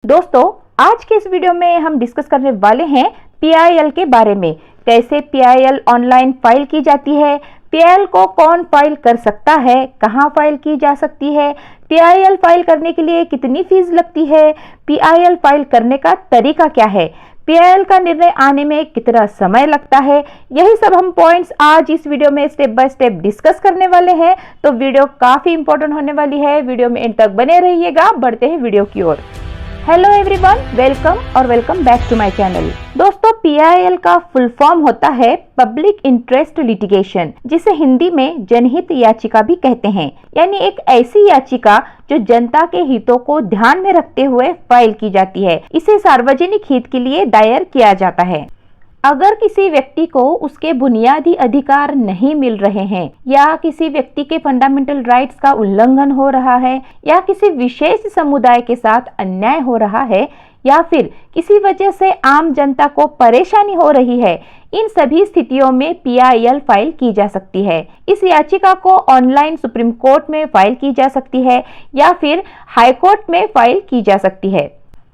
दोस्तों, आज के इस वीडियो में हम डिस्कस करने वाले हैं पीआईएल के बारे में। कैसे पीआईएल ऑनलाइन फाइल की जाती है, पीआईएल को कौन फाइल कर सकता है, कहां फाइल की जा सकती है, पीआईएल फाइल करने के लिए कितनी फीस लगती है, पीआईएल फाइल करने का तरीका क्या है, पीआईएल का निर्णय आने में कितना समय लगता है, यही सब हम पॉइंट्स आज इस वीडियो में स्टेप बाय स्टेप डिस्कस करने वाले हैं। तो वीडियो काफी इंपॉर्टेंट होने वाली है, वीडियो में एंड तक बने रहिएगा। बढ़ते हैं वीडियो की ओर। Hello everyone, welcome back to my channel. दोस्तों, पीआईएल का फुल फॉर्म होता है पब्लिक इंटरेस्ट लिटिगेशन, जिसे हिंदी में जनहित याचिका भी कहते हैं। यानी एक ऐसी याचिका जो जनता के हितों को ध्यान में रखते हुए फाइल की जाती है। इसे सार्वजनिक हित के लिए दायर किया जाता है। अगर किसी व्यक्ति को उसके बुनियादी अधिकार नहीं मिल रहे हैं, या किसी व्यक्ति के फंडामेंटल राइट्स का उल्लंघन हो रहा है, या किसी विशेष समुदाय के साथ अन्याय हो रहा है, या फिर किसी वजह से आम जनता को परेशानी हो रही है, इन सभी स्थितियों में पीआईएल फाइल की जा सकती है। इस याचिका को ऑनलाइन सुप्रीम कोर्ट में फाइल की जा सकती है या फिर हाई कोर्ट में फाइल की जा सकती है।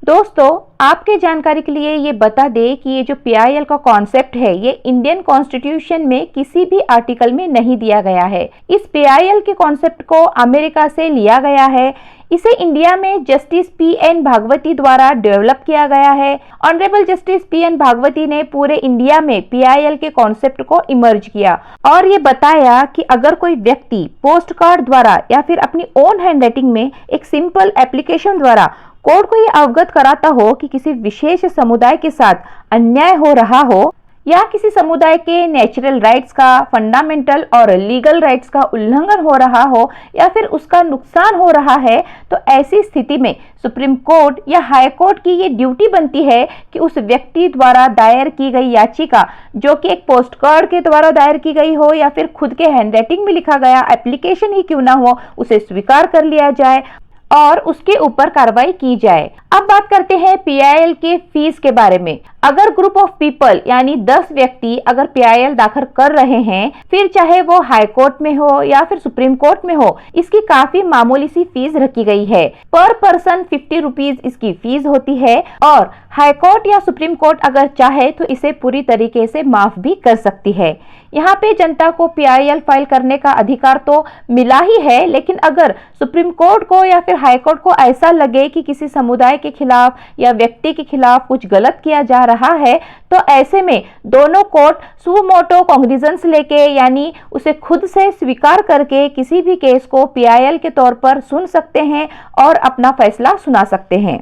दोस्तों, आपके जानकारी के लिए ये बता दें कि ये जो पीआईएल का कॉन्सेप्ट है, ये इंडियन कॉन्स्टिट्यूशन में किसी भी आर्टिकल में नहीं दिया गया है। इस पीआईएल के कॉन्सेप्ट को अमेरिका से लिया गया है। इसे इंडिया में जस्टिस पीएन भागवती द्वारा डेवलप किया गया है। ऑनरेबल जस्टिस पीएन भागवती ने पूरे इंडिया में पीआईएल के कॉन्सेप्ट को इमर्ज किया और ये बताया कि अगर कोई व्यक्ति पोस्ट कार्ड द्वारा या फिर अपनी ओन हैंडराइटिंग में एक सिंपल एप्लीकेशन द्वारा कोर्ट को ये अवगत कराता हो कि किसी विशेष समुदाय के साथ अन्याय हो रहा हो, या किसी समुदाय के नेचुरल राइट्स का, फंडामेंटल और लीगल राइट्स का उल्लंघन हो रहा हो, या फिर उसका नुकसान हो रहा है, तो ऐसी स्थिति में सुप्रीम कोर्ट या हाई कोर्ट की ये ड्यूटी बनती है कि उस व्यक्ति द्वारा दायर की गई याचिका, जो कि एक पोस्ट कार्ड के द्वारा दायर की गई हो या फिर खुद के हैंडराइटिंग में लिखा गया एप्लीकेशन ही क्यों ना हो, उसे स्वीकार कर लिया जाए और उसके ऊपर कार्रवाई की जाए। अब बात करते हैं पीआईएल के फीस के बारे में। अगर ग्रुप ऑफ पीपल यानी 10 व्यक्ति अगर पीआईएल दाखिल कर रहे हैं, फिर चाहे वो हाई कोर्ट में हो या फिर सुप्रीम कोर्ट में हो, इसकी काफी मामूली सी फीस रखी गई है। पर पर्सन 50 रुपीज इसकी फीस होती है, और हाई कोर्ट या सुप्रीम कोर्ट अगर चाहे तो इसे पूरी तरीके से माफ भी कर सकती है। यहाँ पे जनता को पीआईएल फाइल करने का अधिकार तो मिला ही है, लेकिन अगर सुप्रीम कोर्ट को या फिर हाई कोर्ट को ऐसा लगे कि किसी समुदाय के खिलाफ या व्यक्ति के खिलाफ कुछ गलत किया जा रहा है, तो ऐसे में दोनों कोर्ट सुमोटो कॉग्निजेंस लेके, यानी उसे खुद से स्वीकार करके किसी भी केस को पीआईएल के तौर पर सुन सकते हैं और अपना फैसला सुना सकते हैं।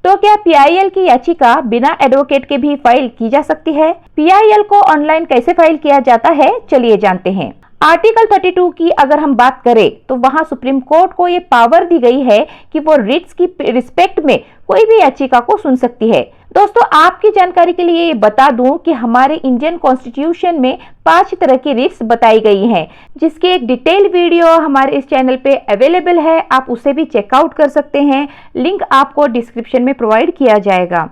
तो क्या पीआईएल की याचिका बिना एडवोकेट के भी फाइल की जा सकती है? पीआईएल को ऑनलाइन कैसे फाइल किया जाता है, चलिए जानते हैं। आर्टिकल 32 की अगर हम बात करें तो वहां सुप्रीम कोर्ट को ये पावर दी गई है कि वो रिट्स की रिस्पेक्ट में कोई भी याचिका को सुन सकती है। दोस्तों, आपकी जानकारी के लिए ये बता दूं कि हमारे इंडियन कॉन्स्टिट्यूशन में 5 तरह की रिट्स बताई गई हैं, जिसकी एक डिटेल वीडियो हमारे इस चैनल पे अवेलेबल है। आप उसे भी चेकआउट कर सकते हैं, लिंक आपको डिस्क्रिप्शन में प्रोवाइड किया जाएगा।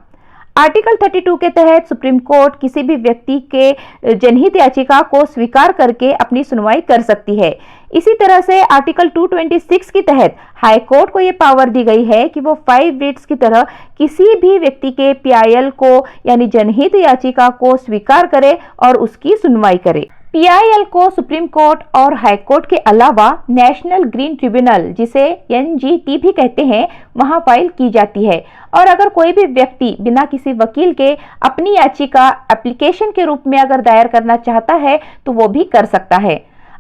आर्टिकल 32 के तहत सुप्रीम कोर्ट किसी भी व्यक्ति के जनहित याचिका को स्वीकार करके अपनी सुनवाई कर सकती है। इसी तरह से आर्टिकल 226 के तहत हाई कोर्ट को यह पावर दी गई है कि वो 5 रिट्स की तरह किसी भी व्यक्ति के पीआईएल को यानी जनहित याचिका को स्वीकार करे और उसकी सुनवाई करे। पीआईएल को सुप्रीम कोर्ट और हाई कोर्ट के अलावा नेशनल ग्रीन ट्रिब्यूनल, जिसे एनजीटी भी कहते हैं, वहां फाइल की जाती है। और अगर कोई भी व्यक्ति बिना किसी वकील के अपनी याचिका एप्लीकेशन के रूप में अगर दायर करना चाहता है तो वो भी कर सकता है।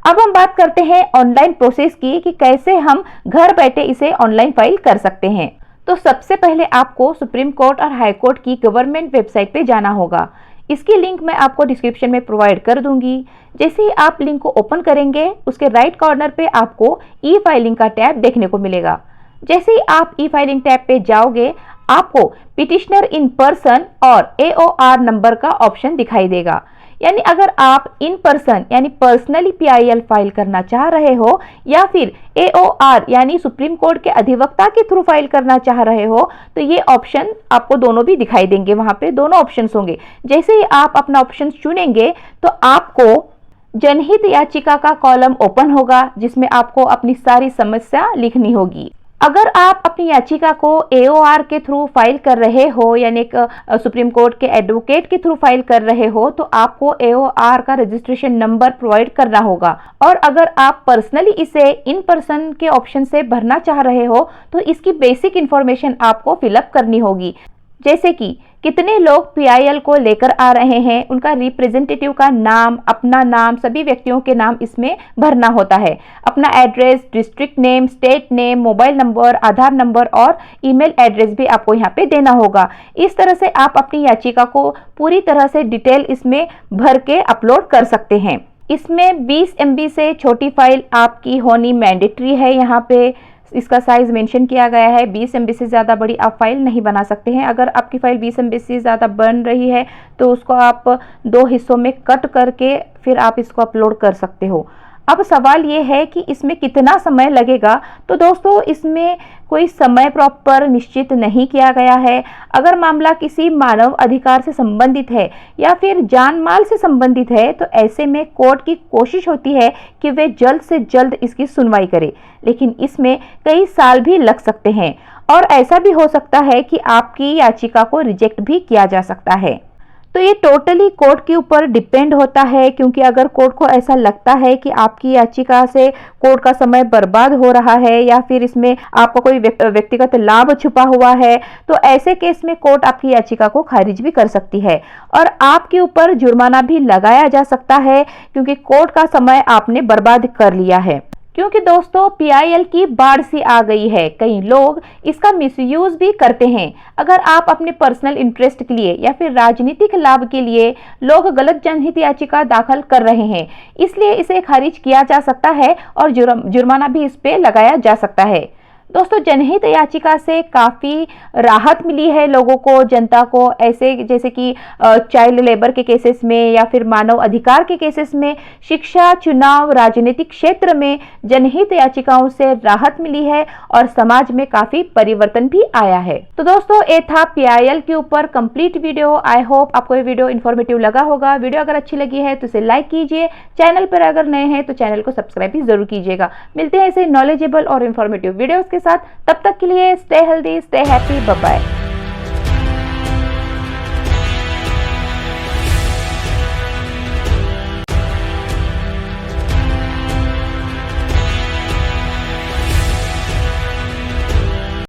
अब हम बात करते हैं ऑनलाइन प्रोसेस की कि कैसे हम घर बैठे इसे ऑनलाइन फाइल कर सकते हैं। तो सबसे पहले आपको सुप्रीम कोर्ट और हाई कोर्ट की गवर्नमेंट वेबसाइट पे जाना होगा। इसकी लिंक मैं आपको डिस्क्रिप्शन में प्रोवाइड कर दूंगी। जैसे ही आप लिंक को ओपन करेंगे, उसके राइट कॉर्नर पे आपको ई फाइलिंग का टैब देखने को मिलेगा। जैसे ही आप ई फाइलिंग टैब पे जाओगे, आपको पिटिशनर इन पर्सन और एओआर नंबर का ऑप्शन दिखाई देगा। यानी अगर आप इन पर्सन यानी पर्सनली पीआईएल फाइल करना चाह रहे हो, या फिर एओआर यानी सुप्रीम कोर्ट के अधिवक्ता के थ्रू फाइल करना चाह रहे हो, तो ये ऑप्शन आपको दोनों भी दिखाई देंगे। वहां पे दोनों ऑप्शंस होंगे। जैसे ही आप अपना ऑप्शन चुनेंगे तो आपको जनहित याचिका का कॉलम ओपन होगा, जिसमें आपको अपनी सारी समस्या लिखनी होगी। अगर आप अपनी याचिका को AOR के थ्रू फाइल कर रहे हो, यानी सुप्रीम कोर्ट के एडवोकेट के थ्रू फाइल कर रहे हो, तो आपको AOR का रजिस्ट्रेशन नंबर प्रोवाइड करना होगा। और अगर आप पर्सनली इसे इन पर्सन के ऑप्शन से भरना चाह रहे हो तो इसकी बेसिक इंफॉर्मेशन आपको फिलअप करनी होगी, जैसे कि कितने लोग PIL को लेकर आ रहे हैं, उनका रिप्रेजेंटेटिव का नाम, अपना नाम, सभी व्यक्तियों के नाम इसमें भरना होता है। अपना address, district name, state name, mobile number, Aadhaar number और ईमेल एड्रेस भी आपको यहाँ पे देना होगा। इस तरह से आप अपनी याचिका को पूरी तरह से डिटेल इसमें भर के अपलोड कर सकते हैं। इसमें 20 MB से छोटी फाइल आपकी होनी मैंडेटरी है। यहाँ पे इसका साइज मेंशन किया गया है। 20 MB से ज़्यादा बड़ी आप फाइल नहीं बना सकते हैं। अगर आपकी फाइल 20 MB से ज़्यादा बन रही है तो उसको आप 2 हिस्सों में कट करके फिर आप इसको अपलोड कर सकते हो। अब सवाल ये है कि इसमें कितना समय लगेगा। तो दोस्तों, इसमें कोई समय प्रॉपर निश्चित नहीं किया गया है। अगर मामला किसी मानव अधिकार से संबंधित है या फिर जान माल से संबंधित है तो ऐसे में कोर्ट की कोशिश होती है कि वे जल्द से जल्द इसकी सुनवाई करे, लेकिन इसमें कई साल भी लग सकते हैं और ऐसा भी हो सकता है कि आपकी याचिका को रिजेक्ट भी किया जा सकता है। तो ये टोटली कोर्ट के ऊपर डिपेंड होता है, क्योंकि अगर कोर्ट को ऐसा लगता है कि आपकी याचिका से कोर्ट का समय बर्बाद हो रहा है या फिर इसमें आपका कोई व्यक्तिगत लाभ छुपा हुआ है, तो ऐसे केस में कोर्ट आपकी याचिका को खारिज भी कर सकती है और आपके ऊपर जुर्माना भी लगाया जा सकता है, क्योंकि कोर्ट का समय आपने बर्बाद कर लिया है। क्योंकि दोस्तों, PIL की बाढ़ सी आ गई है। कई लोग इसका मिसयूज भी करते हैं। अगर आप अपने पर्सनल इंटरेस्ट के लिए या फिर राजनीतिक लाभ के लिए लोग गलत जनहित याचिका दाखिल कर रहे हैं, इसलिए इसे खारिज किया जा सकता है और जुर्माना भी इस पे लगाया जा सकता है। दोस्तों, जनहित याचिका से काफ़ी राहत मिली है लोगों को, जनता को, ऐसे जैसे कि चाइल्ड लेबर के केसेस में या फिर मानव अधिकार के केसेस में, शिक्षा, चुनाव, राजनीतिक क्षेत्र में जनहित याचिकाओं से राहत मिली है और समाज में काफ़ी परिवर्तन भी आया है। तो दोस्तों, ये था PIL के ऊपर कंप्लीट वीडियो। आई होप आपको ये वीडियो इन्फॉर्मेटिव लगा होगा। वीडियो अगर अच्छी लगी है तो इसे लाइक कीजिए। चैनल पर अगर नए हैं तो चैनल को सब्सक्राइब भी जरूर कीजिएगा। मिलते हैं ऐसे नॉलेजेबल और इन्फॉर्मेटिव वीडियोस के साथ। तब तक के लिए stay healthy, stay happy, bye bye.